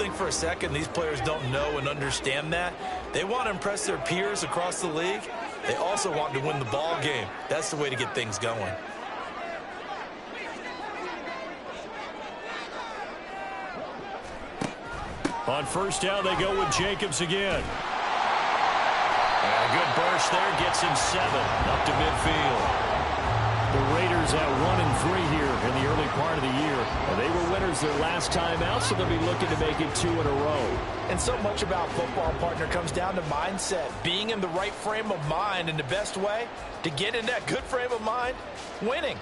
think for a second these players don't know and understand that. They want to impress their peers across the league. They also want to win the ball game. That's the way to get things going. On first down, they go with Jacobs again. And a good burst there gets him 7 up to midfield. The Raiders at 1-3 here in the early part of the year. They were winners their last time out, so they'll be looking to make it 2 in a row. And so much about football, partner, comes down to mindset. Being in the right frame of mind, and the best way to get in that good frame of mind, winning.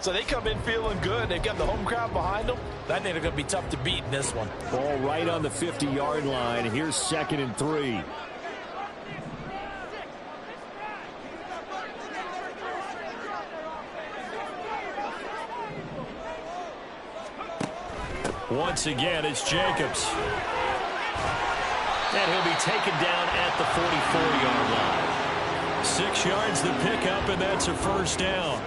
So they come in feeling good. They've got the home crowd behind them. I think they're going to be tough to beat in this one. Ball right on the 50-yard line. Here's 2nd and 3. Once again, it's Jacobs. And he'll be taken down at the 44-yard line. 6 yards the pickup, and that's a first down.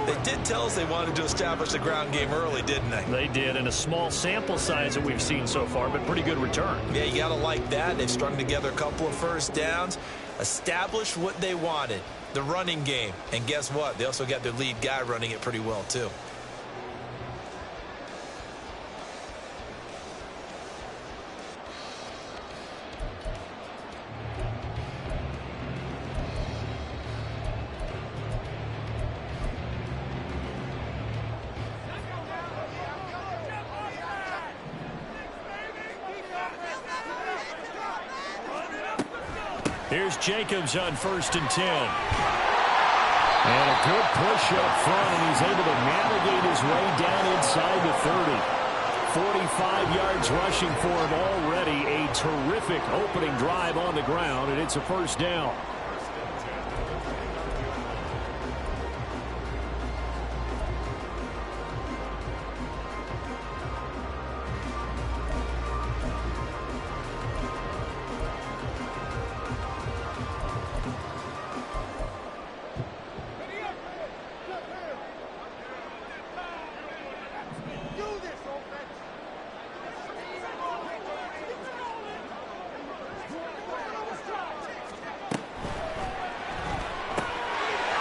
They did tell us they wanted to establish the ground game early, didn't they? They did, and a small sample size that we've seen so far, but pretty good return. Yeah, you got to like that. They've strung together a couple of first downs, established what they wanted, the running game. And guess what? They also got their lead guy running it pretty well, too. Here's Jacobs on 1st and 10. And a good push up front, and he's able to navigate his way down inside the 30. 45 yards rushing for him already. A terrific opening drive on the ground, and it's a first down.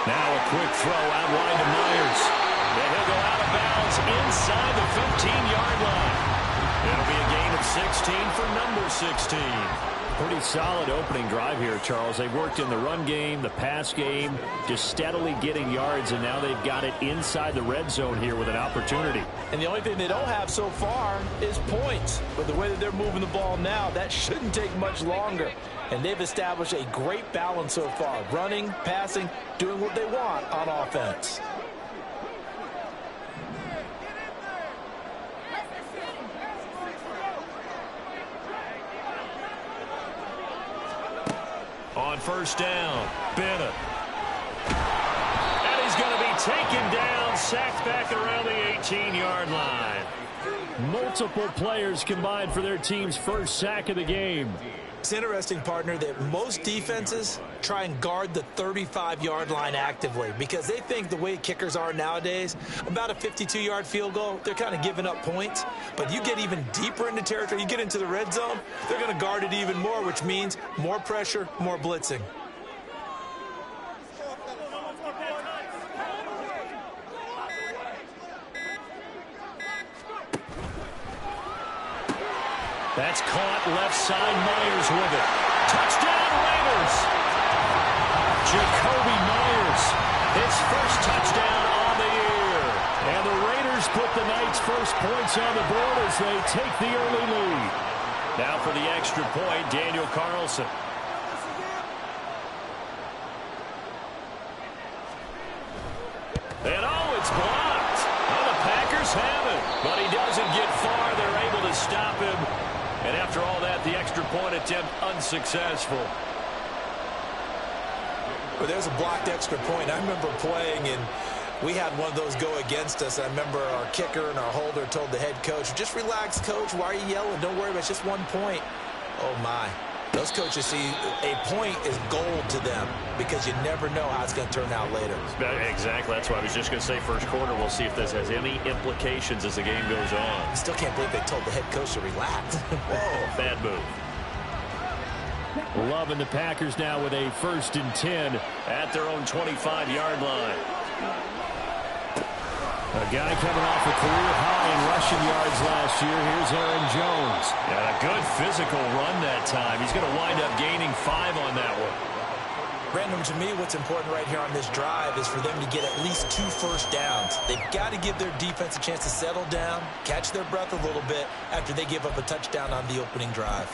Now a quick throw out wide to Myers. Then he'll go out of bounds inside the 15-yard line. It'll be a gain of 16 for number 16. Pretty solid opening drive here, Charles. They've worked in the run game, the pass game, just steadily getting yards, and now they've got it inside the red zone here with an opportunity. And the only thing they don't have so far is points. But the way that they're moving the ball now, that shouldn't take much longer. And they've established a great balance so far. Running, passing, doing what they want on offense. On first down, Bennett. And he's going to be taken down, sacked back around the 18-yard line. Multiple players combined for their team's first sack of the game. It's interesting, partner, that most defenses try and guard the 35-yard line actively because they think the way kickers are nowadays, about a 52-yard field goal, they're kind of giving up points. But you get even deeper into territory, you get into the red zone, they're going to guard it even more, which means more pressure, more blitzing. That's caught left side. Myers with it. Touchdown, Raiders. Jacoby Myers, his first touchdown on the year. And the Raiders put the Knights' first points on the board as they take the early lead. Now for the extra point, Daniel Carlson. And oh, it's blocked. Well, the Packers have it, but he doesn't get far. They're able to stop him. And after all that, the extra point attempt unsuccessful. Well, there's a blocked extra point. I remember playing, and we had one of those go against us. I remember our kicker and our holder told the head coach, just relax, coach. Why are you yelling? Don't worry about it. It's just 1 point. Oh, my. Those coaches see a point is gold to them because you never know how it's going to turn out later. Exactly. That's why I was just going to say first quarter. We'll see if this has any implications as the game goes on. I still can't believe they told the head coach to relax. Whoa, bad move. Love and the Packers now with a 1st and 10 at their own 25-yard line. A guy coming off a career high in rushing yards last year. Here's Aaron Jones. And a good physical run that time. He's going to wind up gaining 5 on that one. Brandon, to me, what's important right here on this drive is for them to get at least 2 first downs. They've got to give their defense a chance to settle down, catch their breath a little bit after they give up a touchdown on the opening drive.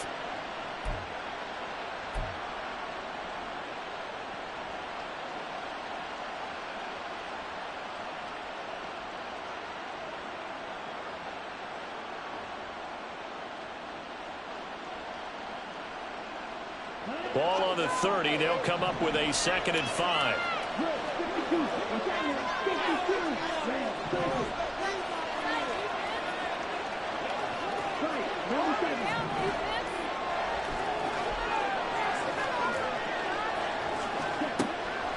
Ball on the 30. They'll come up with a 2nd and 5.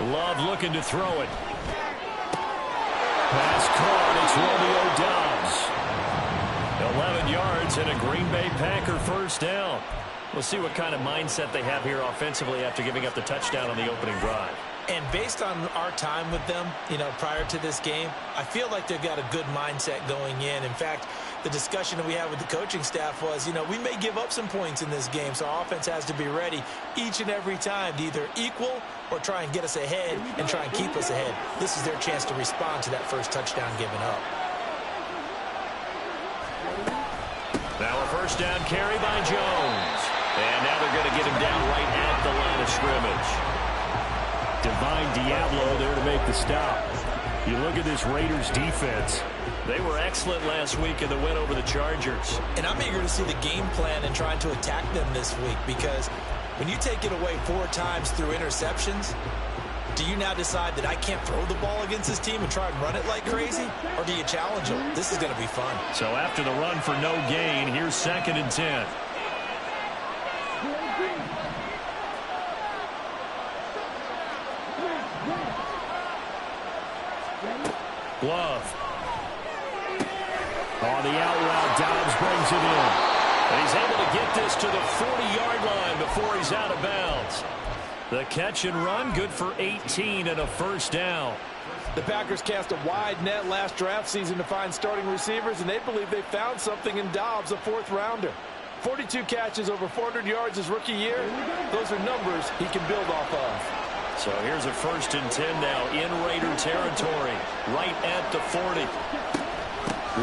Love looking to throw it. Pass caught. It's Romeo Doubs. 11 yards and a Green Bay Packer first down. We'll see what kind of mindset they have here offensively after giving up the touchdown on the opening drive. And based on our time with them, prior to this game, I feel like they've got a good mindset going in. In fact, the discussion that we had with the coaching staff was, we may give up some points in this game, so our offense has to be ready each and every time to either equal or try and get us ahead and try and keep us ahead. This is their chance to respond to that first touchdown given up. Now a first down carry by Jones. And now they're going to get him down right at the line of scrimmage. Divine Diablo there to make the stop. You look at this Raiders defense. They were excellent last week in the win over the Chargers. And I'm eager to see the game plan and trying to attack them this week because when you take it away 4 times through interceptions, do you now decide that I can't throw the ball against this team and try and run it like crazy? Or do you challenge them? This is going to be fun. So after the run for no gain, here's 2nd and 10. Love. On the out route, Doubs brings it in. And he's able to get this to the 40-yard line before he's out of bounds. The catch and run, good for 18 and a first down. The Packers cast a wide net last draft season to find starting receivers, and they believe they found something in Doubs, a 4th rounder. 42 catches, over 400 yards his rookie year. Those are numbers he can build off of. So here's a 1st and 10 now in Raider territory, right at the 40.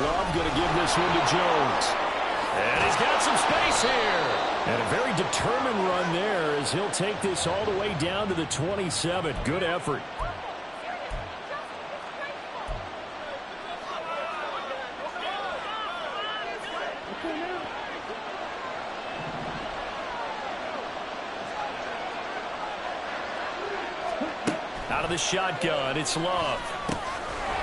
Love going to give this one to Jones. And he's got some space here. And a very determined run there as he'll take this all the way down to the 27. Good effort. Out of the shotgun, it's Love.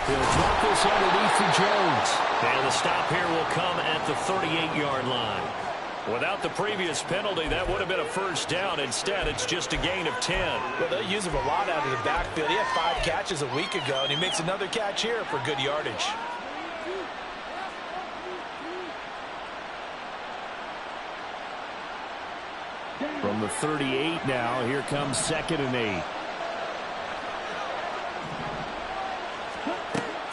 He'll drop this underneath for Jones. And the stop here will come at the 38-yard line. Without the previous penalty, that would have been a first down. Instead, it's just a gain of 10. Well, they use him a lot out of the backfield. He had 5 catches a week ago, and he makes another catch here for good yardage. From the 38 now, here comes 2nd and 8.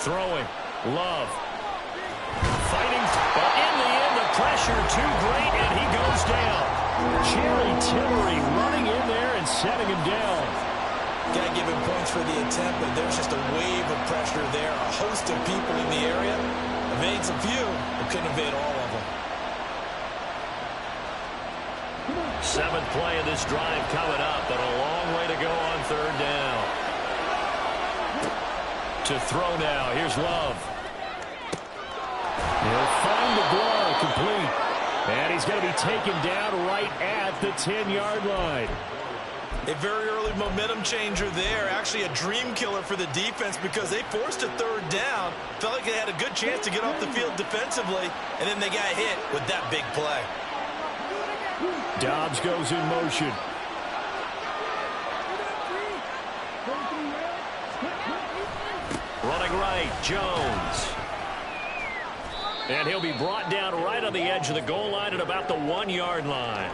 Throwing. Love. Fighting. But in the end, the pressure too great, and he goes down. Jerry Tillery running in there and setting him down. Got to give him points for the attempt, but there's just a wave of pressure there. A host of people in the area. Evades a few, but couldn't evade all of them. 7th play of this drive coming up, but a long way to go on 3rd down. To throw now. Here's Love. He'll find the ball complete. And he's going to be taken down right at the 10-yard line. A very early momentum changer there. Actually a dream killer for the defense because they forced a 3rd down. Felt like they had a good chance to get off the field defensively, and then they got hit with that big play. Dobbs goes in motion. Running right, Jones. And he'll be brought down right on the edge of the goal line at about the 1-yard line.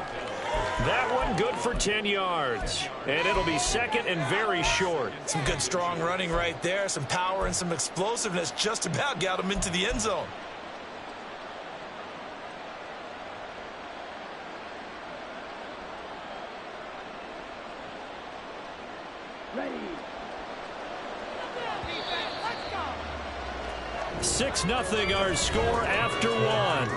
That one good for 10 yards. And it'll be second and very short. Some good strong running right there. Some power and some explosiveness just about got him into the end zone. Ready. 6-0 our score after one.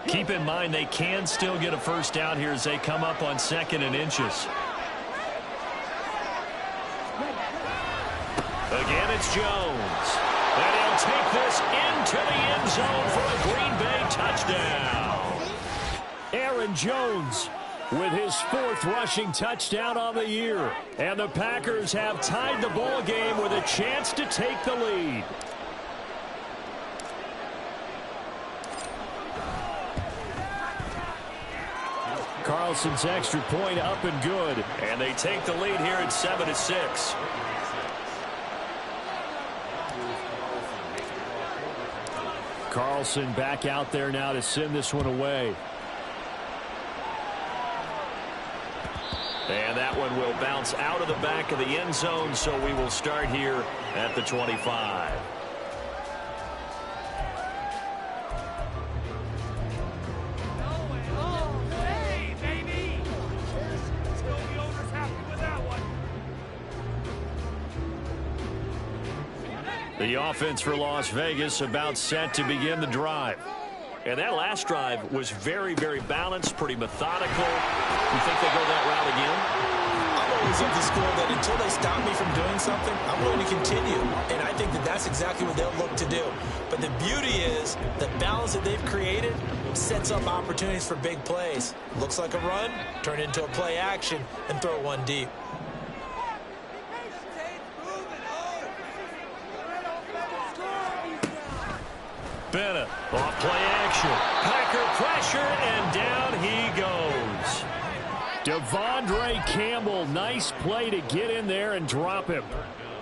Keep in mind they can still get a first down here as they come up on 2nd and inches. Again, it's Jones. And he'll take this into the end zone for a Green Bay touchdown. Aaron Jones with his 4th rushing touchdown on the year. And the Packers have tied the ball game with a chance to take the lead. Carlson's extra point up and good. And they take the lead here at 7-6. Carlson back out there now to send this one away. And that one will bounce out of the back of the end zone, so we will start here at the 25. The offense for Las Vegas about set to begin the drive. And that last drive was very, very balanced, pretty methodical. You think they go that route again? I'm always of the school that until they stop me from doing something, I'm going to continue. And I think that that's exactly what they'll look to do. But the beauty is the balance that they've created sets up opportunities for big plays. Looks like a run, turn into a play action, and throw one deep. Bennett off play action. Packer pressure, and down he goes. Devondre Campbell, nice play to get in there and drop him.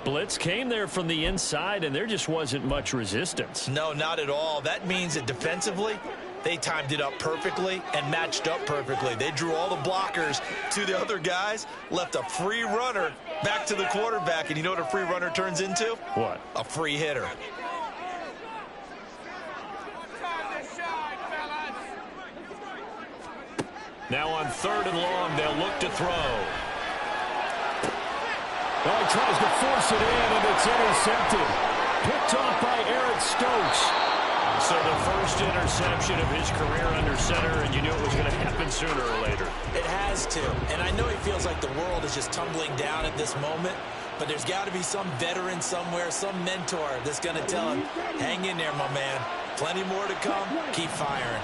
Blitz came there from the inside, and there just wasn't much resistance. No, not at all. That means that defensively, they timed it up perfectly and matched up perfectly. They drew all the blockers to the other guys, left a free runner back to the quarterback, and you know what a free runner turns into? What? A free hitter. Now on 3rd and long, they'll look to throw. Oh, he tries to force it in, and it's intercepted. Picked off by Eric Stokes. So the first interception of his career under center, and you knew it was going to happen sooner or later. It has to. And I know he feels like the world is just tumbling down at this moment, but there's got to be some veteran somewhere, some mentor that's going to tell him, hang in there, my man. Plenty more to come. Keep firing.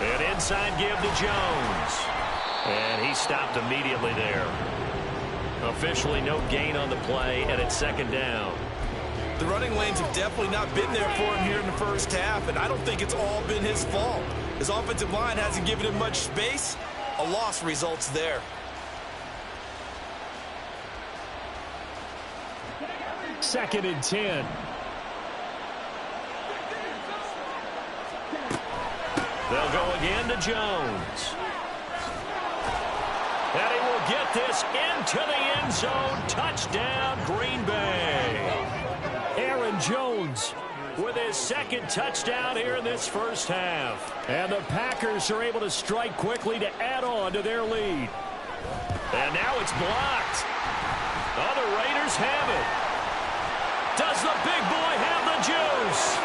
An inside give to Jones. And he stopped immediately there. Officially no gain on the play, and it's 2nd down. The running lanes have definitely not been there for him here in the first half, and I don't think it's all been his fault. His offensive line hasn't given him much space. A loss results there. Second and 10. They'll go again to Jones. And he will get this into the end zone. Touchdown, Green Bay. Aaron Jones with his 2nd touchdown here in this first half. And the Packers are able to strike quickly to add on to their lead. And now it's blocked. Oh, the Raiders have it. Does the big boy have the juice?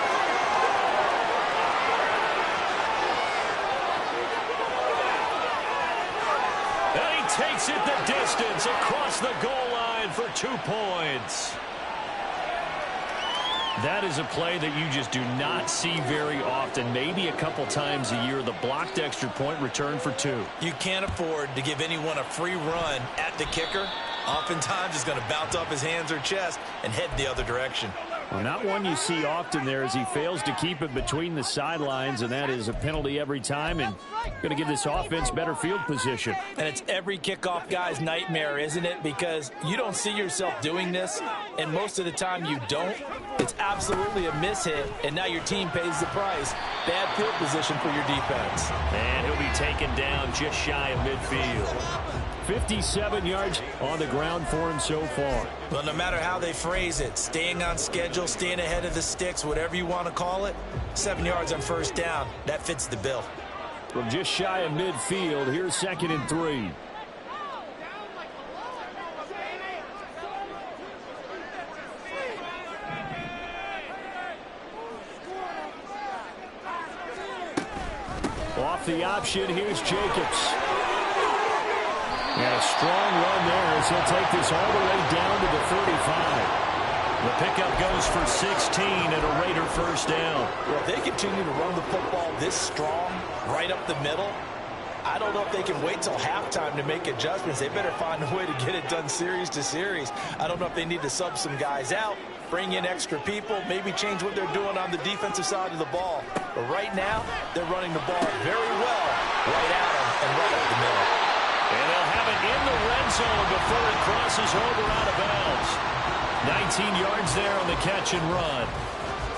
takes it the distance across the goal line for 2 points. That is a play that you just do not see very often. Maybe a couple times a year, the blocked extra point return for 2. You can't afford to give anyone a free run at the kicker. Oftentimes, he's going to bounce off his hands or chest and head the other direction. Well, not one you see often there as he fails to keep it between the sidelines, and that is a penalty every time and going to give this offense better field position. And it's every kickoff guy's nightmare, isn't it? Because you don't see yourself doing this, and most of the time you don't. It's absolutely a mishit, and now your team pays the price. Bad field position for your defense. And he'll be taken down just shy of midfield. 57 yards on the ground for him so far. Well, no matter how they phrase it, staying on schedule, staying ahead of the sticks, whatever you want to call it, 7 yards on first down, that fits the bill. From just shy of midfield, here's 2nd and 3. Off the option, here's Jacobs. And a strong run there as he'll take this all the way down to the 35. The pickup goes for 16 and a Raider first down. Well, if they continue to run the football this strong, right up the middle, I don't know if they can wait till halftime to make adjustments. They better find a way to get it done series to series. I don't know if they need to sub some guys out, bring in extra people, maybe change what they're doing on the defensive side of the ball. But right now, they're running the ball very well right at them and right up the middle. And they'll have it in the red zone before it crosses over out of bounds. 19 yards there on the catch and run.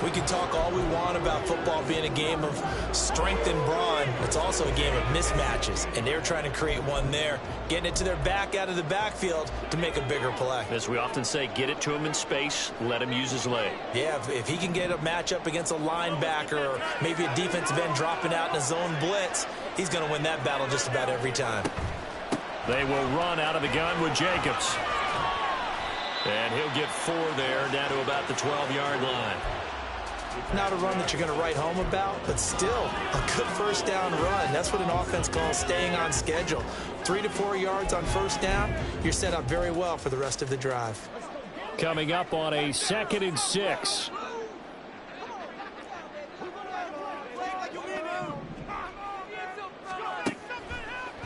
We can talk all we want about football being a game of strength and brawn. It's also a game of mismatches, and they're trying to create one there, getting it to their back out of the backfield to make a bigger play. As we often say, get it to him in space, let him use his leg. Yeah, if he can get a matchup against a linebacker or maybe a defensive end dropping out in a zone blitz, he's going to win that battle just about every time. They will run out of the gun with Jacobs. And he'll get 4 there, down to about the 12-yard line. Not a run that you're going to write home about, but still a good first down run. That's what an offense calls staying on schedule. 3 to 4 yards on first down, you're set up very well for the rest of the drive. Coming up on a 2nd and 6.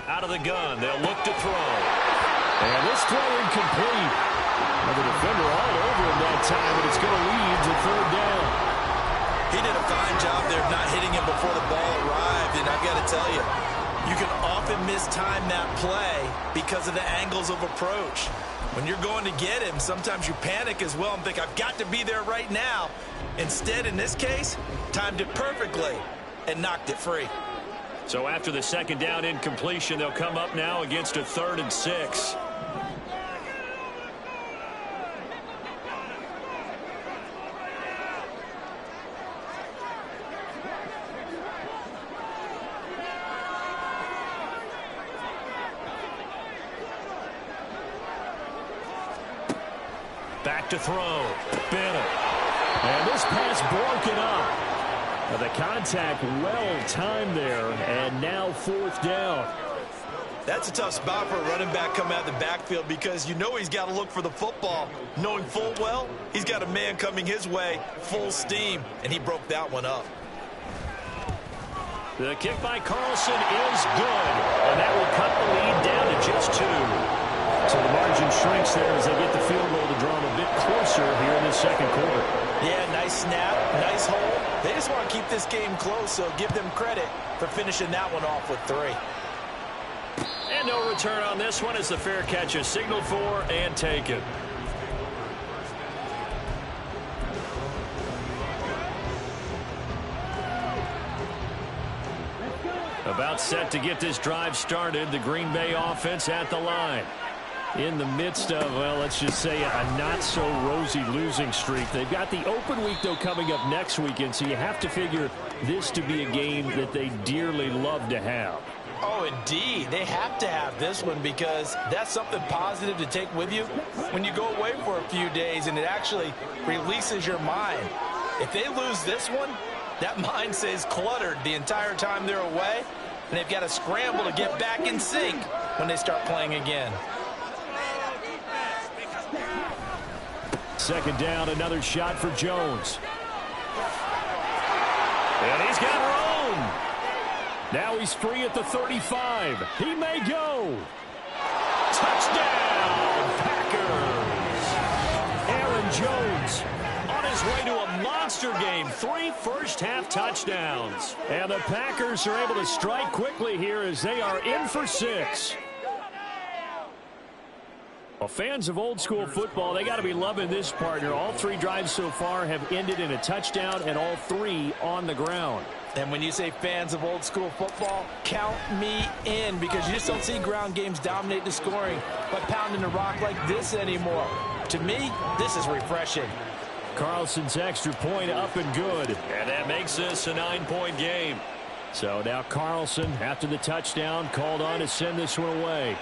Out of the gun, they'll look to throw. And this throw incomplete. Well, the defender all over him that time, but it's going to lead to 3rd down. He did a fine job there of not hitting him before the ball arrived, and I've got to tell you, you can often mistime that play because of the angles of approach. When you're going to get him, sometimes you panic as well and think, I've got to be there right now. Instead, in this case, timed it perfectly and knocked it free. So after the 2nd down incompletion, they'll come up now against a 3rd and 6. Back to throw. Bennett. And this pass broken up. The contact well-timed there, and now 4th down. That's a tough spot for a running back coming out of the backfield because you know he's got to look for the football, knowing full well he's got a man coming his way full steam, and he broke that one up. The kick by Carlson is good, and that will cut the lead down to just 2. So the margin shrinks there as they get the field goal to draw them a bit closer here in the 2nd quarter. Yeah, nice snap, nice hole. They just want to keep this game close, so give them credit for finishing that one off with 3. And no return on this one as the fair catch is signaled for and taken. About set to get this drive started, the Green Bay offense at the line. In the midst of, well, let's just say a not-so-rosy losing streak. They've got the open week, though, coming up next weekend, so you have to figure this to be a game that they dearly love to have. Oh, indeed. They have to have this one because that's something positive to take with you when you go away for a few days, and it actually releases your mind. If they lose this one, that mind stays cluttered the entire time they're away. and they've got to scramble to get back in sync when they start playing again. Second down, another shot for Jones. And he's got room. Now he's free at the 35. He may go. Touchdown, Packers. Aaron Jones on his way to a monster game. 3 first-half touchdowns. And the Packers are able to strike quickly here as they are in for 6. Well, fans of old-school football, they got to be loving this, partner. All 3 drives so far have ended in a touchdown, and all 3 on the ground. And when you say fans of old-school football, count me in, because you just don't see ground games dominate the scoring by pounding the rock like this anymore. To me, this is refreshing. Carlson's extra point up and good. And that makes this a 9-point game. So now Carlson, after the touchdown, called on to send this one away.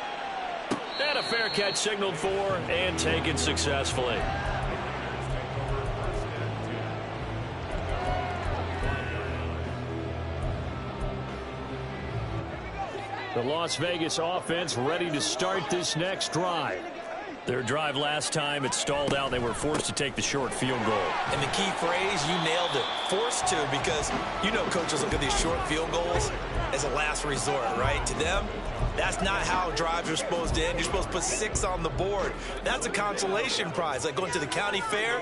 And a fair catch signaled for and taken successfully. The Las Vegas offense ready to start this next drive. Their drive last time, it stalled out. They were forced to take the short field goal. And the key phrase, you nailed it, forced to, because you know coaches look at these short field goals as a last resort, right? To them, that's not how drives are supposed to end. You're supposed to put 6 on the board. That's a consolation prize. Like going to the county fair,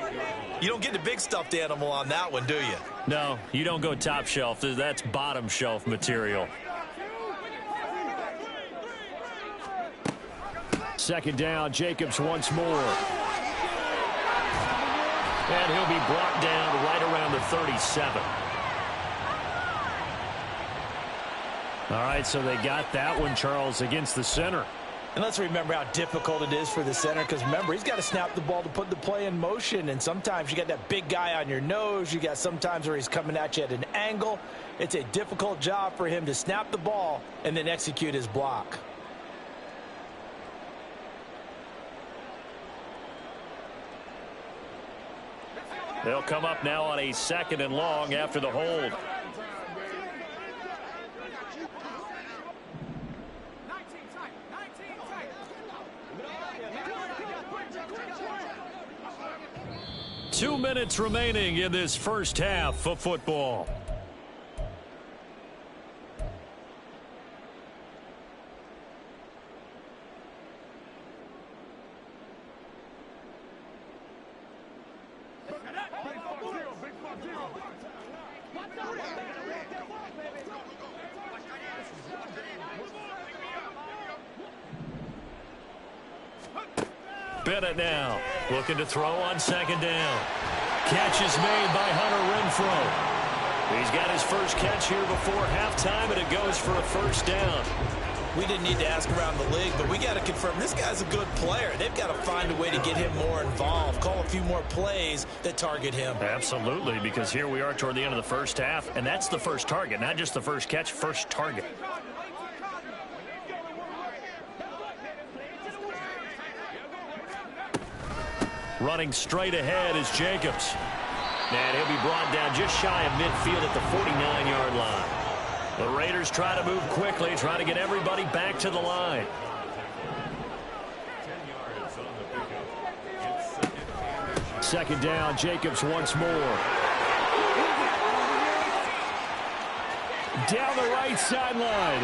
you don't get the big stuffed animal on that one, do you? No, you don't go top shelf. That's bottom shelf material. Second down, Jacobs once more. And he'll be brought down right around the 37. All right, so they got that one, Charles, against the center. And let's remember how difficult it is for the center, because remember, he's got to snap the ball to put the play in motion, and sometimes you got that big guy on your nose. You got sometimes where he's coming at you at an angle. It's a difficult job for him to snap the ball and then execute his block. They'll come up now on a 2nd and long after the hold. Two minutes remaining in this first half of football. Bennett now looking to throw on 2nd down. Catch is made by Hunter Renfrow. He's got his first catch here before halftime, and it goes for a first down. We didn't need to ask around the league, but we got to confirm this guy's a good player. They've got to find a way to get him more involved, call a few more plays that target him. Absolutely, because here we are toward the end of the first half, and that's the first target, not just the first catch, first target. Running straight ahead is Jacobs. And he'll be brought down just shy of midfield at the 49-yard line. The Raiders try to move quickly, trying to get everybody back to the line. Second down, Jacobs once more. Down the right sideline.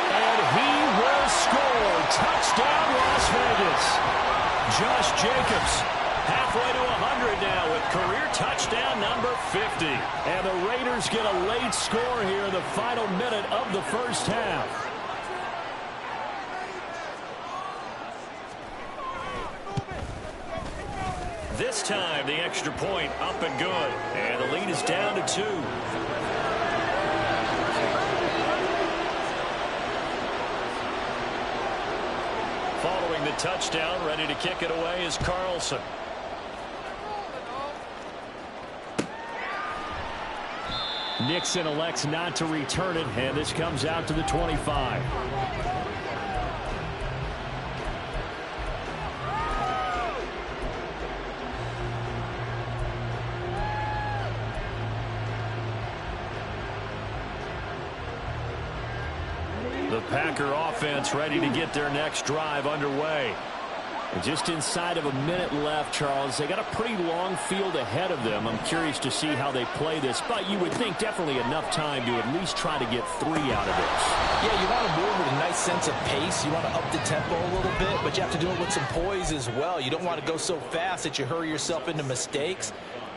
And he will score. Touchdown, Las Vegas. Josh Jacobs, halfway to 100 now with career touchdown number 50. And the Raiders get a late score here in the final minute of the first half. This time, the extra point up and good. And the lead is down to 2. Following the touchdown, ready to kick it away is Carlson. Nixon elects not to return it, and this comes out to the 25. Packer offense ready to get their next drive underway. And just inside of a minute left, Charles. They got a pretty long field ahead of them. I'm curious to see how they play this, but you would think definitely enough time to at least try to get 3 out of this. Yeah, you want to move with a nice sense of pace. You want to up the tempo a little bit, but you have to do it with some poise as well. You don't want to go so fast that you hurry yourself into mistakes.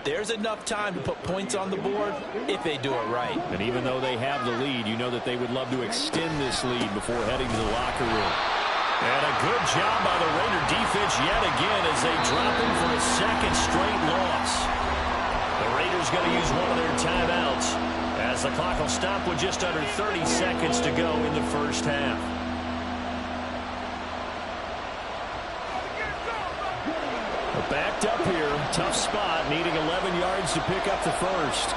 There's enough time to put points on the board if they do it right. And even though they have the lead, you know that they would love to extend this lead before heading to the locker room. And a good job by the Raider defense yet again as they drop him for a second straight loss. The Raiders going to use one of their timeouts as the clock will stop with just under 30 seconds to go in the first half. Backed up here, tough spot, needing 11 yards to pick up the first.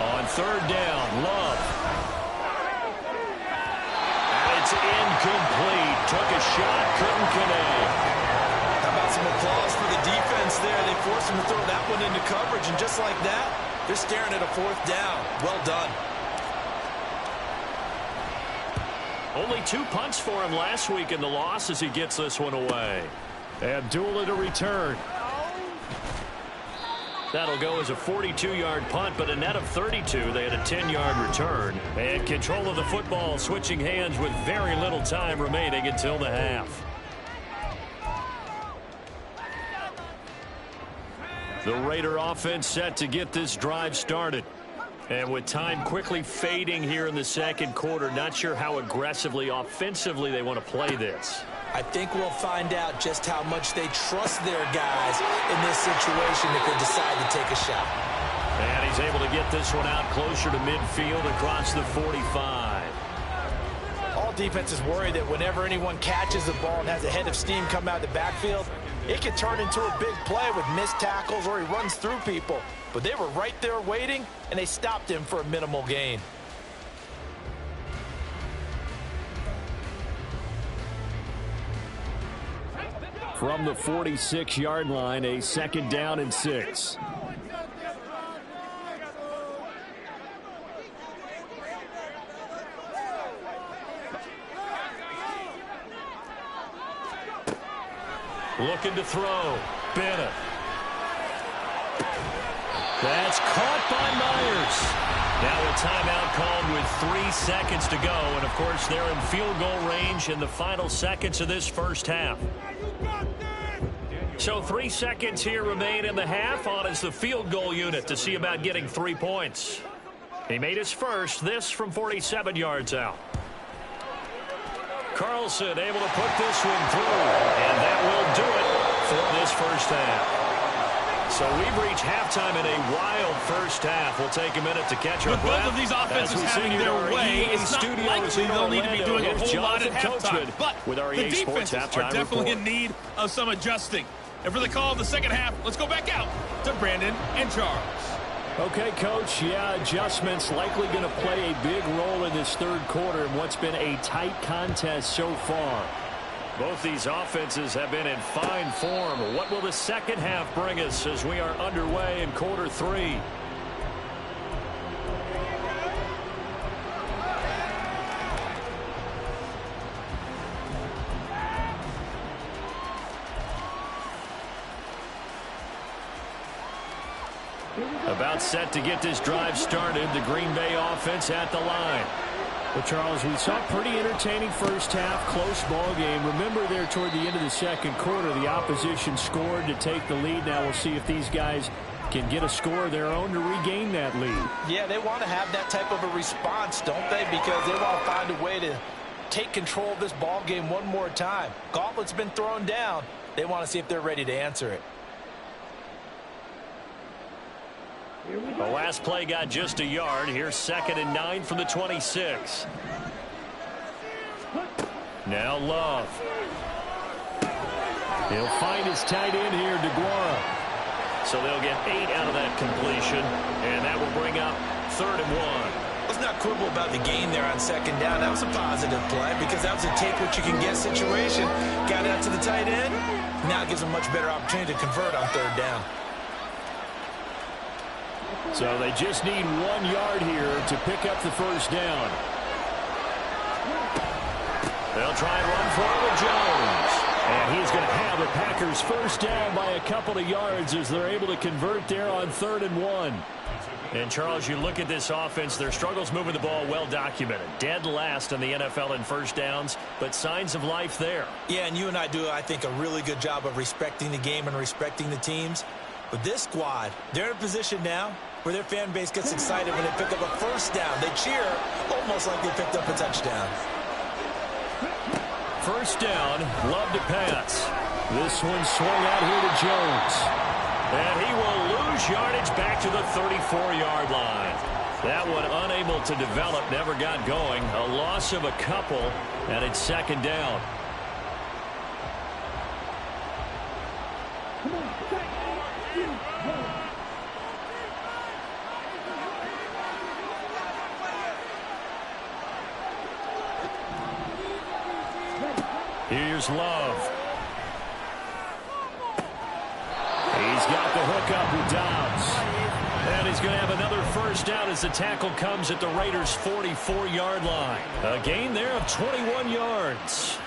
On third down, Love. And it's incomplete. Took a shot, couldn't connect. How about some applause for the defense there? They forced him to throw that one into coverage, and just like that, they're staring at a 4th down. Well done. Only 2 punts for him last week in the loss as he gets this one away. Abdullah to return. That'll go as a 42-yard punt, but a net of 32. They had a 10-yard return. And control of the football, switching hands with very little time remaining until the half. The Raider offense set to get this drive started. And with time quickly fading here in the second quarter, not sure how aggressively, offensively they want to play this. I think we'll find out just how much they trust their guys in this situation if they decide to take a shot. And he's able to get this one out closer to midfield across the 45. All defenses worry that whenever anyone catches the ball and has a head of steam come out of the backfield, it can turn into a big play with missed tackles or he runs through people. But they were right there waiting, and they stopped him for a minimal gain. From the 46-yard line, a 2nd down and 6. Looking to throw. Bennett. That's caught by Myers. Now a timeout called with 3 seconds to go. And, of course, they're in field goal range in the final seconds of this first half. So 3 seconds here remain in the half on as the field goal unit to see about getting 3 points. He made his first, this from 47 yards out. Carlson able to put this one through. And that will do it for this first half. So we've reached halftime in a wild first half. We'll take a minute to catch our breath. With both of these offenses having their way, it's not likely they'll need to be doing a whole lot at halftime. But the defenses are definitely in need of some adjusting. And for the call of the second half, let's go back out to Brandon and Charles. Okay, Coach, yeah, adjustments likely going to play a big role in this third quarter in what's been a tight contest so far. Both these offenses have been in fine form. What will the second half bring us as we are underway in quarter 3? About set to get this drive started. The Green Bay offense at the line. Well, Charles, we saw a pretty entertaining first half, close ball game. Remember there toward the end of the second quarter, the opposition scored to take the lead. Now we'll see if these guys can get a score of their own to regain that lead. Yeah, they want to have that type of a response, don't they? Because they want to find a way to take control of this ball game one more time. Gauntlet's been thrown down. They want to see if they're ready to answer it. The last play got just a yard. Here's 2nd and 9 from the 26. Now Love. He'll find his tight end here, DeGuara. So they'll get 8 out of that completion, and that will bring up 3rd and 1. Let's not quibble about the gain there on 2nd down. That was a positive play because that was a take-what-you-can-get situation. Got out to the tight end. Now it gives them a much better opportunity to convert on 3rd down. So they just need 1 yard here to pick up the first down. They'll try and run for it with Jones. And he's going to have the Packers first down by a couple of yards as they're able to convert there on 3rd and 1. And, Charles, you look at this offense, their struggles moving the ball well documented. Dead last in the NFL in first downs, but signs of life there. Yeah, and you and I do, I think, a really good job of respecting the game and respecting the teams. But this squad, they're in a position now where their fan base gets excited when they pick up a first down. They cheer almost like they picked up a touchdown. First down, Love to pass. This one swung out here to Jones. And he will lose yardage back to the 34-yard line. That one unable to develop, never got going. A loss of a couple, and it's 2nd down. Here's Love. He's got the hook up with Dobbs. And he's going to have another first down as the tackle comes at the Raiders' 44-yard line. A gain there of 21 yards.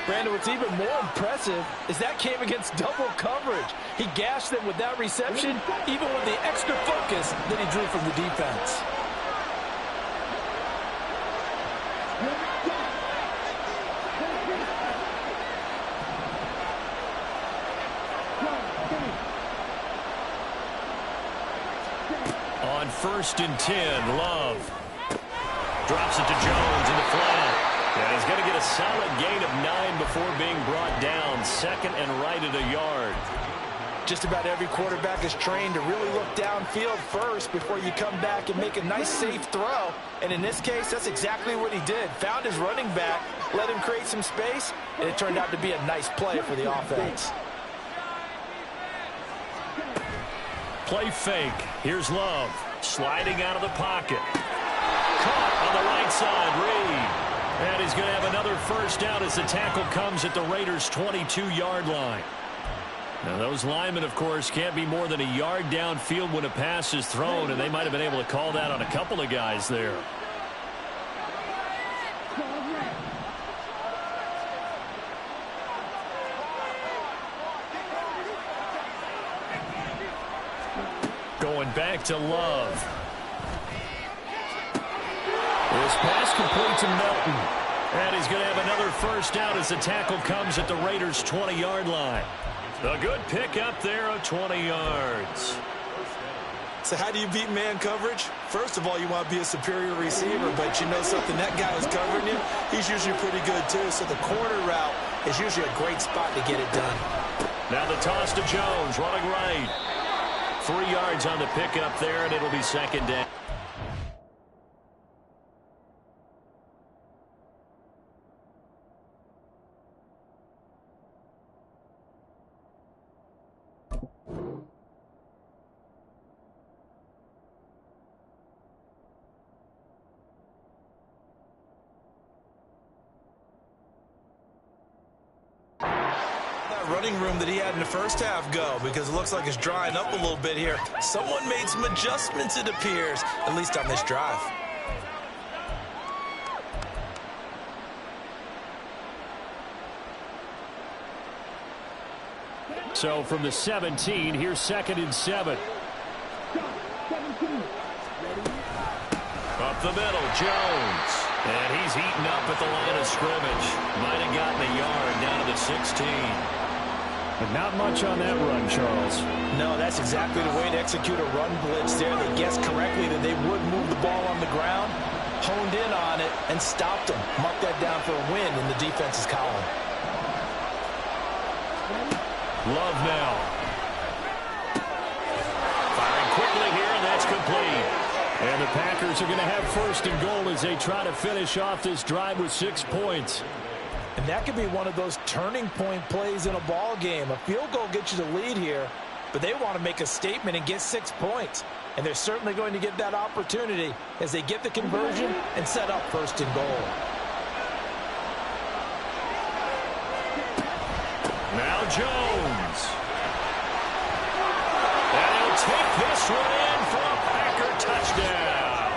Brandon, what's even more impressive is that came against double coverage. He gashed them with that reception, even with the extra focus that he drew from the defense. On 1st and 10, Love drops it to Jones in the flat. And he's going to get a solid gain of 9 before being brought down. 2nd and right at a yard. Just about every quarterback is trained to really look downfield first before you come back and make a nice, safe throw. And in this case, that's exactly what he did. Found his running back, let him create some space, and it turned out to be a nice play for the offense. Play fake. Here's Love. Sliding out of the pocket. Caught on the right side, Reed. And he's going to have another first down as the tackle comes at the Raiders' 22-yard line. Now, those linemen, of course, can't be more than a yard downfield when a pass is thrown, and they might have been able to call that on a couple of guys there. Going back to Love. This pass complete to Melton. And he's going to have another first down as the tackle comes at the Raiders' 20-yard line. A good pickup there of 20 yards. So how do you beat man coverage? First of all, you want to be a superior receiver, but you know something, that guy who's covering you, he's usually pretty good too. So the corner route is usually a great spot to get it done. Now the toss to Jones, running right. 3 yards on the pickup there, and it'll be 2nd down. Running room that he had in the first half go, because it looks like it's drying up a little bit here. Someone made some adjustments, it appears, at least on this drive. So from the 17, here's 2nd and 7. Up the middle, Jones. And he's heating up at the line of scrimmage. Might have gotten a yard down to the 16. But not much on that run, Charles. No, that's exactly the way to execute a run blitz there. They guessed correctly that they would move the ball on the ground, honed in on it, and stopped them. Mark that down for a win in the defense's column. Love now. Firing quickly here, and that's complete. And the Packers are going to have 1st and goal as they try to finish off this drive with 6 points. And that could be one of those turning point plays in a ball game. A field goal gets you the lead here, but they want to make a statement and get 6 points. And they're certainly going to get that opportunity as they get the conversion and set up 1st and goal. Now Jones. And he'll take this one in for a Packer touchdown.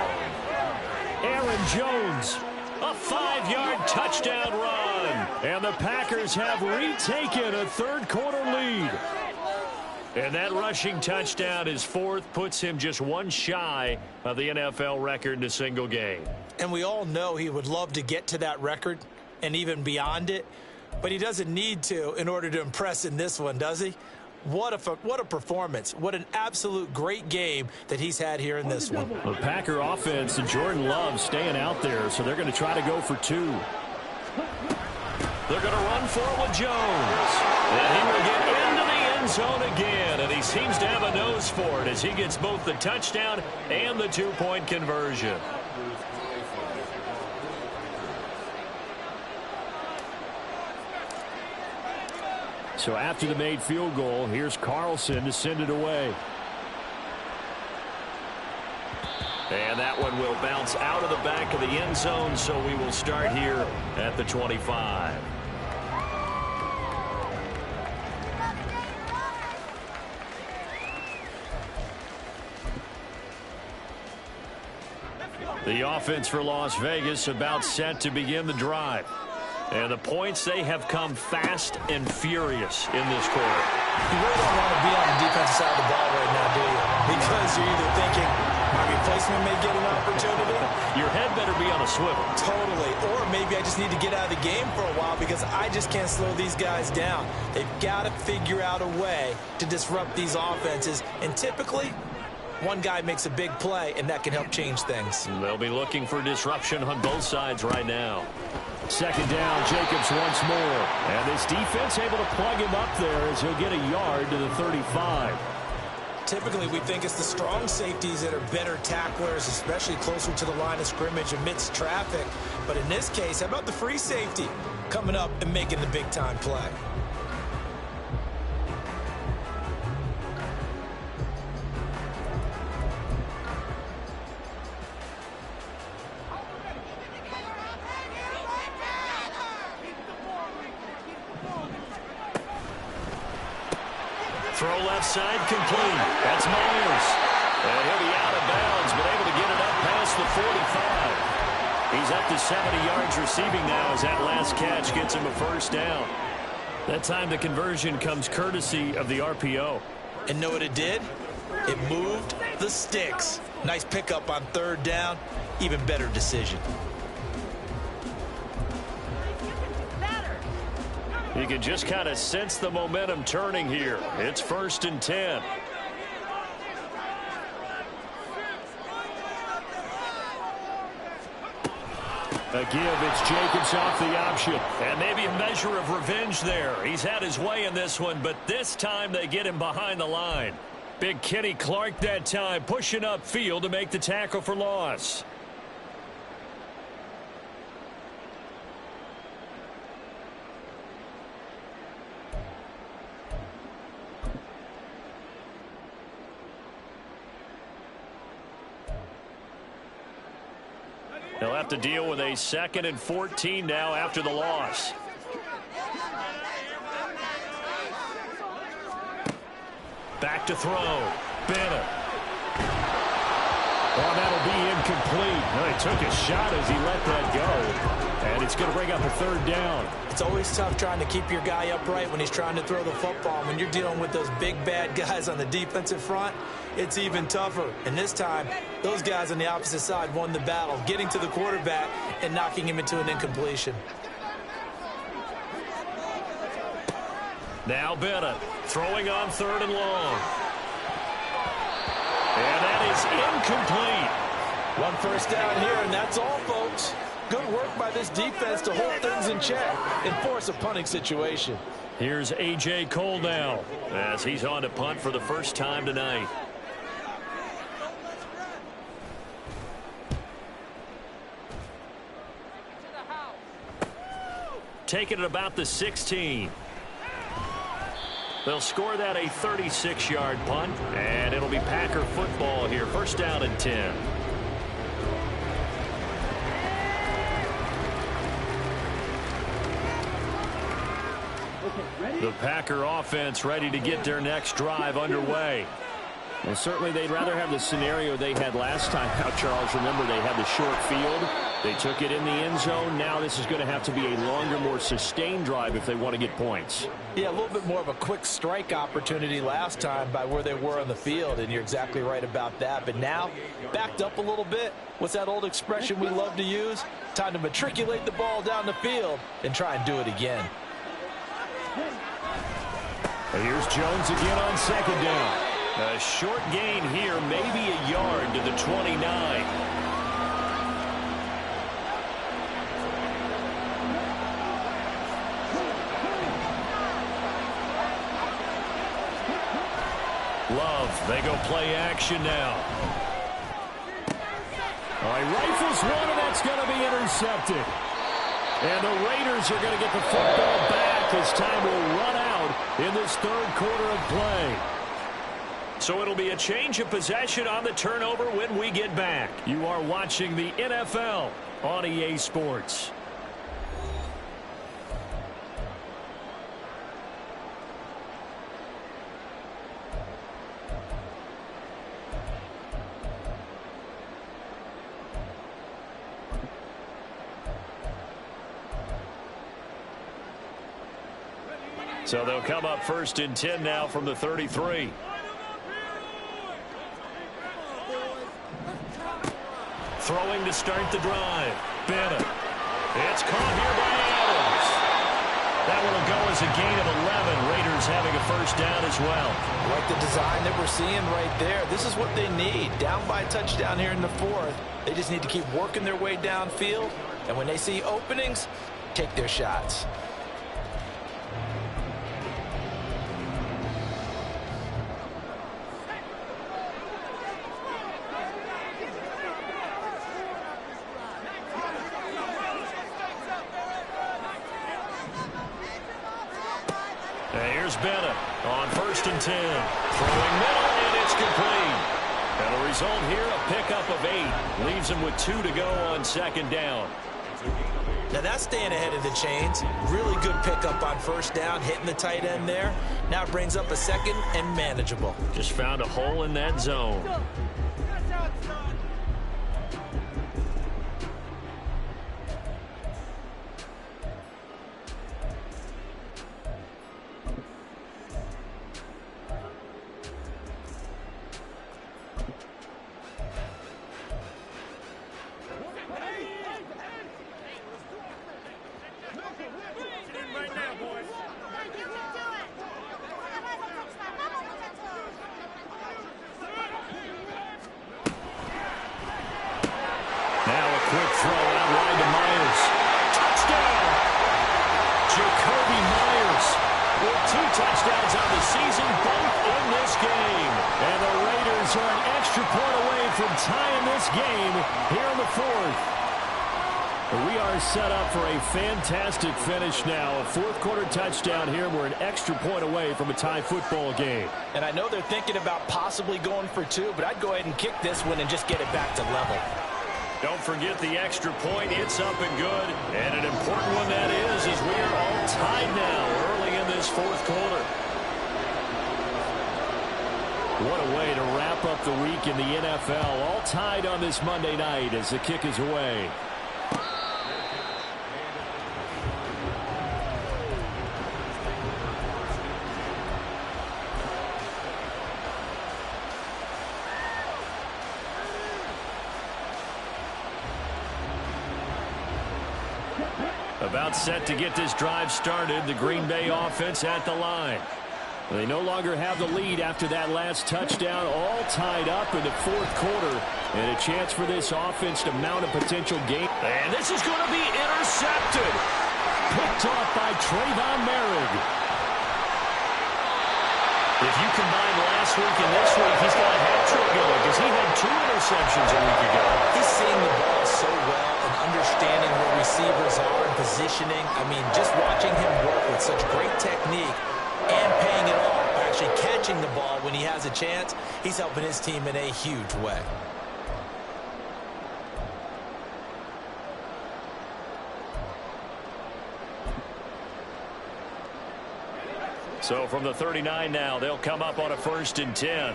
Aaron Jones, a 5-yard touchdown run. And the Packers have retaken a third-quarter lead. And that rushing touchdown, his fourth, puts him just one shy of the NFL record in a single game. And we all know he would love to get to that record and even beyond it, but he doesn't need to in order to impress in this one, does he? What a performance. What an absolute great game that he's had here in this one. The Packer offense and Jordan Love staying out there, so they're going to try to go for two. They're going to run for it with Jones. And he will get into the end zone again, and he seems to have a nose for it as he gets both the touchdown and the two-point conversion. So after the made field goal, here's Carlson to send it away. And that one will bounce out of the back of the end zone, so we will start here at the 25. The offense for Las Vegas about set to begin the drive. And the points, they have come fast and furious in this quarter. You really don't want to be on the defensive side of the ball right now, do you? Because you're either thinking my replacement may get an opportunity. Your head better be on a swivel. Totally. Or maybe I just need to get out of the game for a while because I just can't slow these guys down. They've got to figure out a way to disrupt these offenses. And typically, one guy makes a big play, and that can help change things. They'll be looking for disruption on both sides right now. Second down, Jacobs once more. And this defense able to plug him up there as he'll get a yard to the 35. Typically, we think it's the strong safeties that are better tacklers, especially closer to the line of scrimmage amidst traffic. But in this case, how about the free safety coming up and making the big-time play? Throw left side complete. That's Myers. And he'll be out of bounds, but able to get it up past the 45. He's up to 70 yards receiving now as that last catch gets him a first down. That time the conversion comes courtesy of the RPO. And know what it did? It moved the sticks. Nice pickup on third down. Even better decision. You can just kind of sense the momentum turning here. It's 1st and 10. A give, it's Jacobs off the option. And maybe a measure of revenge there. He's had his way in this one, but this time they get him behind the line. Big Kenny Clark that time, pushing upfield to make the tackle for loss. They'll have to deal with a 2nd and 14 now after the loss. Back to throw. Bennett. Oh, that'll be incomplete. Well, he took a shot as he let that go. And it's going to bring up a 3rd down. It's always tough trying to keep your guy upright when he's trying to throw the football. When you're dealing with those big, bad guys on the defensive front, it's even tougher. And this time, those guys on the opposite side won the battle, getting to the quarterback and knocking him into an incompletion. Now Bennett throwing on 3rd and long. And that is incomplete. One first down here, and that's all, folks. Good work by this defense to hold things in check and force a punting situation. Here's A.J. Cole now as he's on to punt for the first time tonight. Taking it about the 16. They'll score that a 36-yard punt, and it'll be Packer football here. First down and 10. The Packer offense ready to get their next drive underway. Well, certainly they'd rather have the scenario they had last time out, Charles. Remember, they had the short field. They took it in the end zone. Now this is going to have to be a longer, more sustained drive if they want to get points. Yeah, a little bit more of a quick strike opportunity last time by where they were on the field, and you're exactly right about that. But now, backed up a little bit. What's that old expression we love to use? Time to matriculate the ball down the field and try and do it again. Here's Jones again on second down. A short gain here, maybe a yard to the 29. Love, they go play action now. All right, rifles one, and that's going to be intercepted. And the Raiders are going to get the football back as time will run out in this third quarter of play. So it'll be a change of possession on the turnover when we get back. You are watching the NFL on EA Sports. So they'll come up 1st and 10 now from the 33. Throwing to start the drive. Bennett. It's caught here by Adams. That one will go as a gain of 11. Raiders having a first down as well. Like the design that we're seeing right there. This is what they need. Down by a touchdown here in the 4th. They just need to keep working their way downfield. And when they see openings, take their shots. Bennett on 1st and 10. Throwing middle, and it's complete. And the result here, a pickup of 8. Leaves him with 2 to go on 2nd down. Now that's staying ahead of the chains. Really good pickup on 1st down, hitting the tight end there. Now it brings up a 2nd and manageable. Just found a hole in that zone. Fantastic finish now. A 4th quarter touchdown here. We're an extra point away from a tie football game. And I know they're thinking about possibly going for 2, but I'd go ahead and kick this one and just get it back to level. Don't forget the extra point. It's up and good. And an important one that is as we are all tied now early in this 4th quarter. What a way to wrap up the week in the NFL. All tied on this Monday night as the kick is away. About set to get this drive started. The Green Bay offense at the line. They no longer have the lead after that last touchdown. All tied up in the 4th quarter. And a chance for this offense to mount a potential game. And this is going to be intercepted. Picked off by Trayvon Merrick. If you combine last week and this week, he's got a hat-trick going because he had 2 interceptions a week ago. He's seeing the ball so well and understanding where receivers are and positioning. I mean, just watching him work with such great technique and paying it off, actually catching the ball when he has a chance, he's helping his team in a huge way. So from the 39 now, they'll come up on a 1st and 10.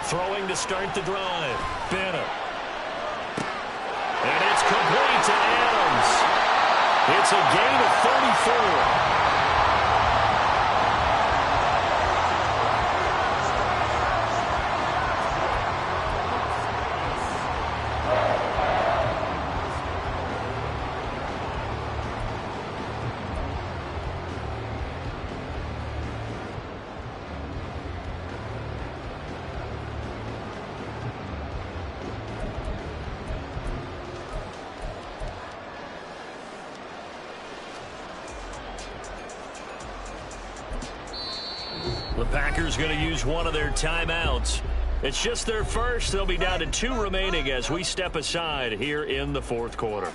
Throwing to start the drive. Bennett. And it's complete to Adams. It's a gain of 34. The Packers going to use one of their timeouts. It's just their first. They'll be down to 2 remaining as we step aside here in the fourth quarter.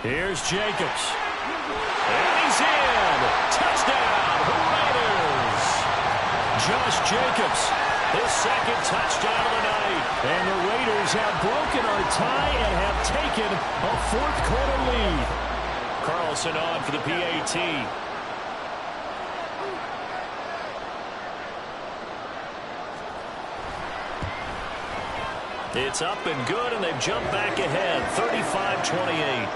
Here's Jacobs. And he's in. Touchdown, Raiders. Josh Jacobs, his second touchdown of the night. And the Raiders have broken our tie and have taken a fourth quarter lead. Carlson on for the PAT. It's up and good, and they've jumped back ahead, 35-28.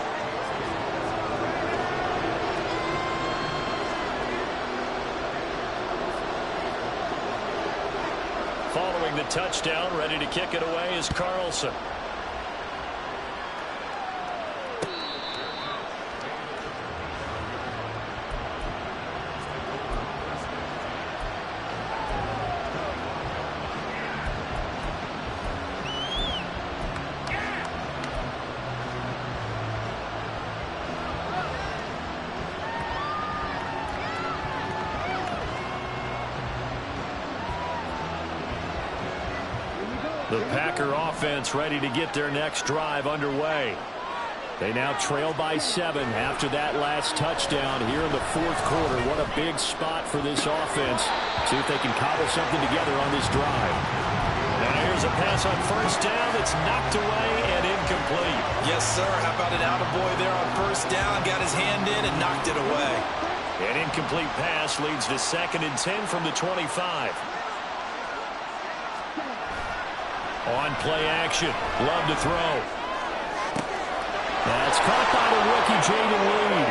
Following the touchdown, ready to kick it away is Carlson. The Packer offense ready to get their next drive underway. They now trail by 7 after that last touchdown here in the fourth quarter. What a big spot for this offense. See if they can cobble something together on this drive. Now here's a pass on first down that's knocked away and incomplete. Yes, sir. How about an attaboy there on first down? Got his hand in and knocked it away. An incomplete pass leads to 2nd and 10 from the 25. On play action. Love to throw. That's caught by the rookie, Jaden Reed.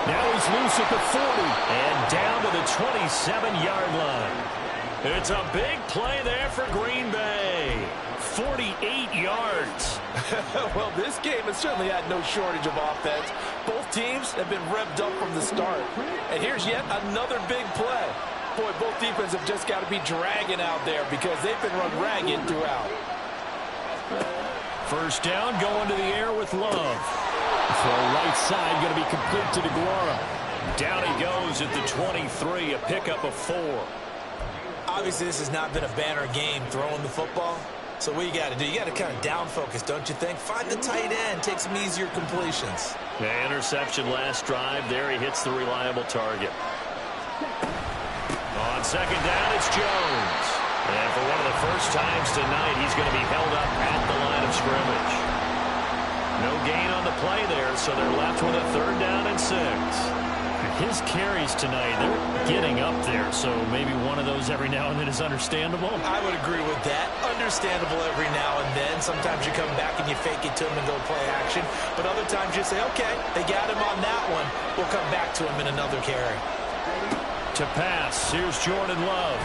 Now he's loose at the 40. And down to the 27-yard line. It's a big play there for Green Bay. 48 yards. Well, this game has certainly had no shortage of offense. Both teams have been revved up from the start. And here's yet another big play. Boy, both defenses have just got to be dragging out there because they've been run ragged throughout. First down, going to the air with Love. Throw right side, going to be complete to DeGuara. Down he goes at the 23, a pickup of 4. Obviously, this has not been a banner game throwing the football. So what you got to do, you got to kind of down focus, don't you think? Find the tight end, take some easier completions. The interception last drive. There he hits the reliable target. On second down, it's Jones. And for one of the first times tonight, he's going to be held up at the line of scrimmage. No gain on the play there, so they're left with a 3rd down and 6. His carries tonight, they're getting up there, so maybe one of those every now and then is understandable. I would agree with that. Understandable every now and then. Sometimes you come back and you fake it to him and go play action. But other times you say, okay, they got him on that one. We'll come back to him in another carry. To pass, here's Jordan Love.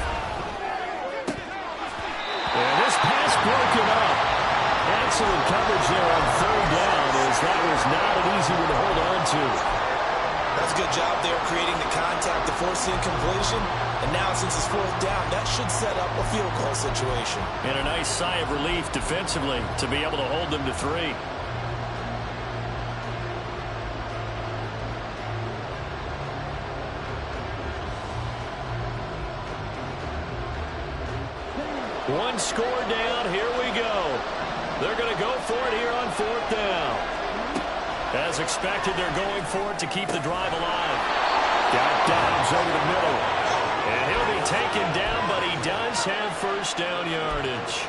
And this pass broken up. Excellent coverage there on 3rd down, as that was not an easy one to hold on to. That's a good job there creating the contact to force the incompletion. And now since it's 4th down, that should set up a field goal situation. And a nice sigh of relief defensively to be able to hold them to 3. One score down. Here we go. They're going to go for it here on 4th down. As expected, they're going for it to keep the drive alive. Got Dobbs over the middle. And he'll be taken down, but he does have first down yardage.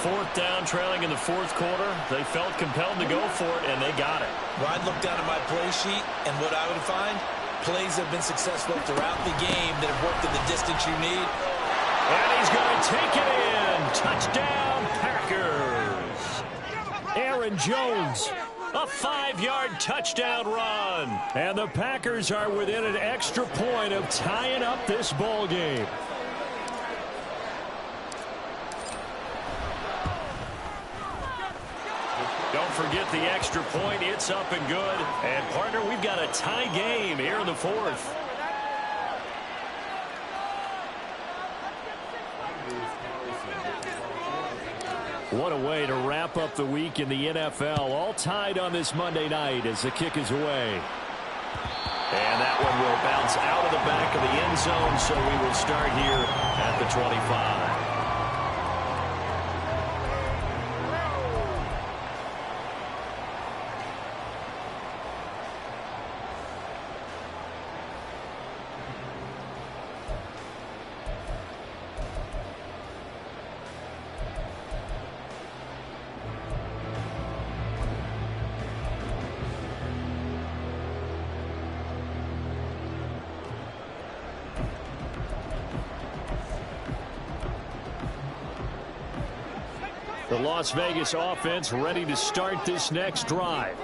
Fourth down, trailing in the fourth quarter. They felt compelled to go for it, and they got it. Well, I'd look down at my play sheet, and what I would find, plays have been successful throughout the game that have worked at the distance you need. And he's going to take it in. Touchdown, Packers. Aaron Jones, a 5-yard touchdown run. And the Packers are within an extra point of tying up this ball game. Don't forget the extra point. It's up and good. And, partner, we've got a tie game here in the fourth. What a way to wrap up the week in the NFL. All tied on this Monday night as the kick is away. And that one will bounce out of the back of the end zone, so we will start here at the 25. The Las Vegas offense ready to start this next drive.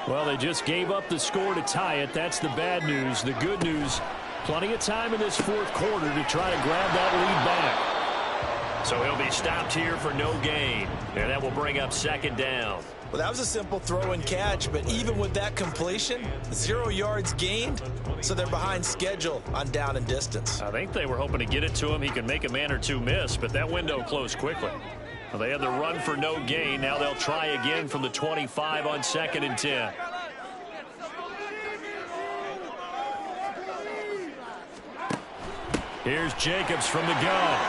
Well, they just gave up the score to tie it. That's the bad news. The good news, plenty of time in this fourth quarter to try to grab that lead back. So he'll be stopped here for no gain. And that will bring up second down. Well, that was a simple throw and catch, but even with that completion, 0 yards gained, so they're behind schedule on down and distance. I think they were hoping to get it to him. He can make a man or two miss, but that window closed quickly. Well, they had the run for no gain. Now they'll try again from the 25 on 2nd and 10. Here's Jacobs from the gun.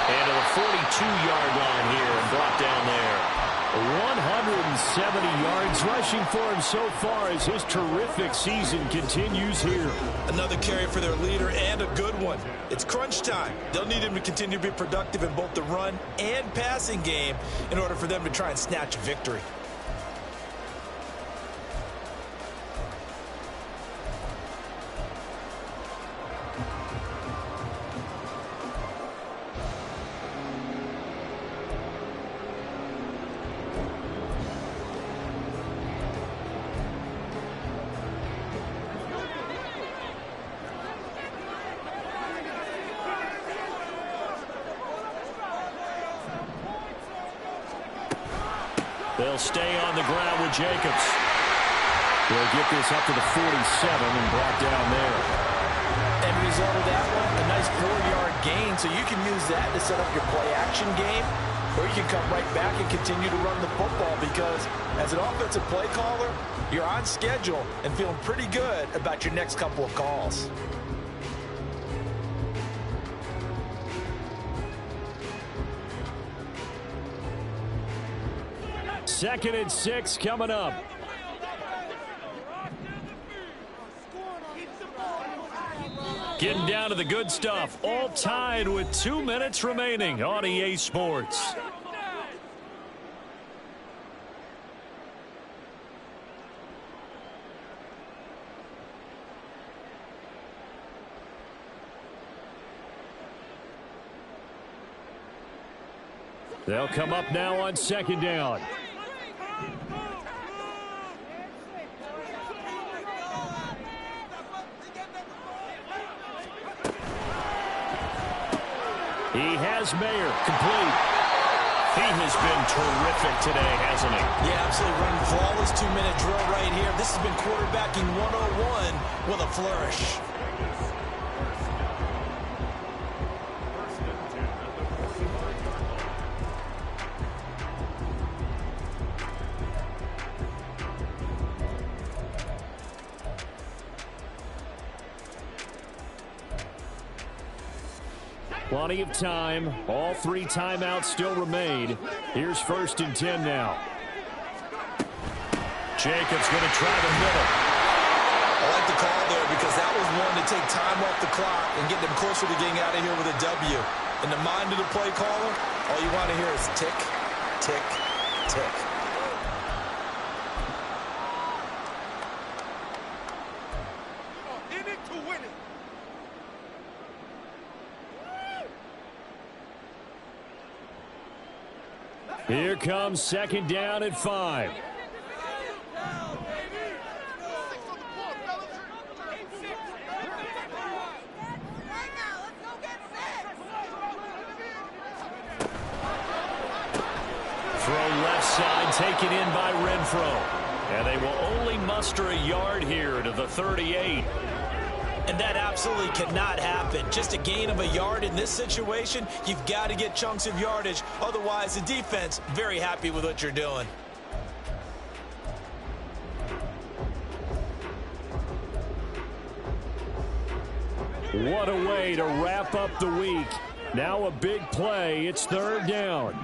And to the 42-yard line here and brought down there. 170 yards rushing for him so far as his terrific season continues here. Another carry for their leader and a good one. It's crunch time. They'll need him to continue to be productive in both the run and passing game in order for them to try and snatch a victory. They'll stay on the ground with Jacobs. They'll get this up to the 47 and brought down there. End result of that one, a nice 4-yard gain, so you can use that to set up your play-action game, or you can come right back and continue to run the football because as an offensive play caller, you're on schedule and feeling pretty good about your next couple of calls. Second and 6 coming up. Getting down to the good stuff. All tied with 2 minutes remaining on EA Sports. They'll come up now on 2nd down. He has Mayer complete. He has been terrific today, hasn't he? Yeah, absolutely. Running flawless 2-minute drill right here. This has been quarterbacking 101 with a flourish. Plenty of time. All 3 timeouts still remain. Here's 1st and 10 now. Jacobs going to try the middle. I like the call there because that was one to take time off the clock and get them closer to getting out of here with a W. In the mind of the play caller, all you want to hear is tick, tick, tick. In it to win it. Here comes second down at 5. Throw left side taken in by Renfro. And they will only muster a yard here to the 38. And that absolutely cannot happen. Just a gain of a yard in this situation, you've got to get chunks of yardage. Otherwise, the defense, very happy with what you're doing. What a way to wrap up the week. Now a big play. It's third down.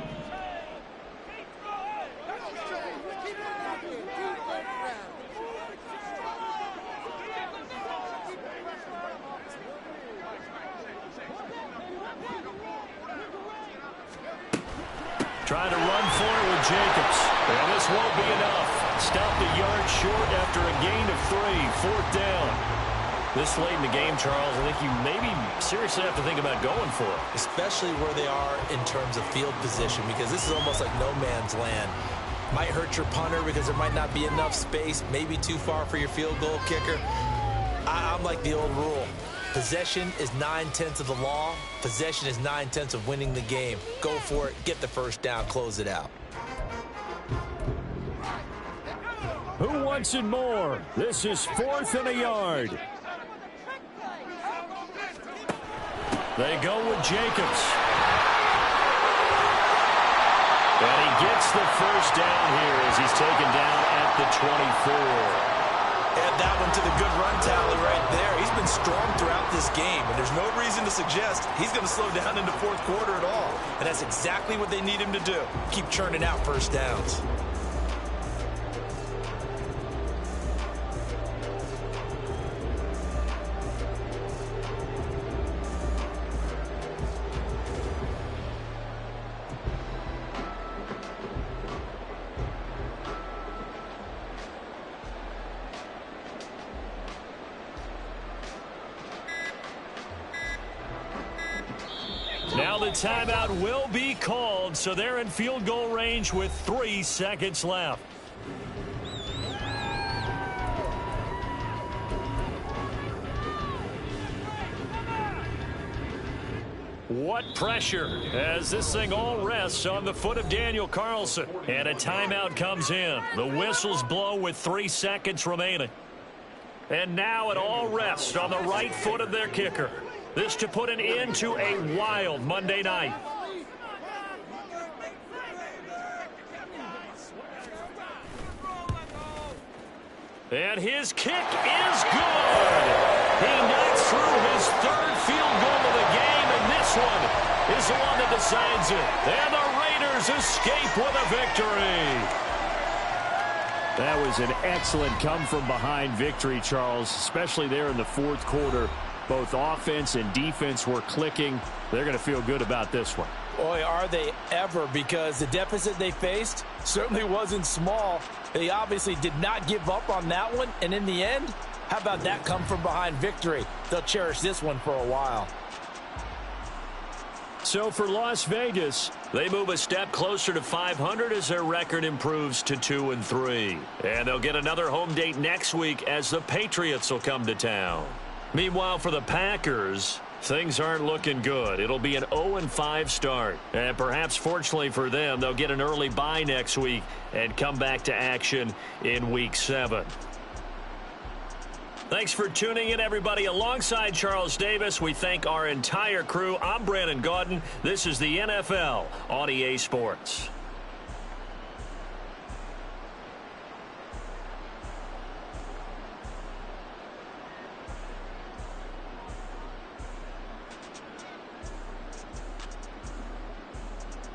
Trying to run for it with Jacobs. And this won't be enough. Stopped a yard short after a gain of 3. Fourth down. This late in the game, Charles, I think you maybe seriously have to think about going for it. Especially where they are in terms of field position, because this is almost like no man's land. Might hurt your punter because there might not be enough space, maybe too far for your field goal kicker. I'm like the old rule. Possession is 9/10 of the law. Possession is 9/10 of winning the game. Go for it, get the first down, close it out. Who wants it more? This is 4th and a yard. They go with Jacobs. And he gets the first down here as he's taken down at the 24. Add that one to the good run tally right there. He's been strong throughout this game, and there's no reason to suggest he's going to slow down in the fourth quarter at all. And that's exactly what they need him to do. Keep churning out first downs. Now the timeout will be called, so they're in field goal range with 3 seconds left. What pressure as this thing all rests on the foot of Daniel Carlson. And a timeout comes in. The whistles blow with 3 seconds remaining. And now it all rests on the right foot of their kicker. This to put an end to a wild Monday night. And his kick is good. He knocks through his 3rd field goal of the game, and this one is the one that decides it. And the Raiders escape with a victory. That was an excellent come-from-behind victory, Charles, especially there in the fourth quarter. Both offense and defense were clicking. They're going to feel good about this one. Boy, are they ever, because the deficit they faced certainly wasn't small. They obviously did not give up on that one, and in the end, how about that come-from-behind victory? They'll cherish this one for a while. So for Las Vegas, they move a step closer to 500 as their record improves to 2-3. And they'll get another home date next week as the Patriots will come to town. Meanwhile, for the Packers, things aren't looking good. It'll be an 0-5 start. And perhaps fortunately for them, they'll get an early bye next week and come back to action in Week 7. Thanks for tuning in, everybody. Alongside Charles Davis, we thank our entire crew. I'm Brandon Gaudin. This is the NFL on EA Sports.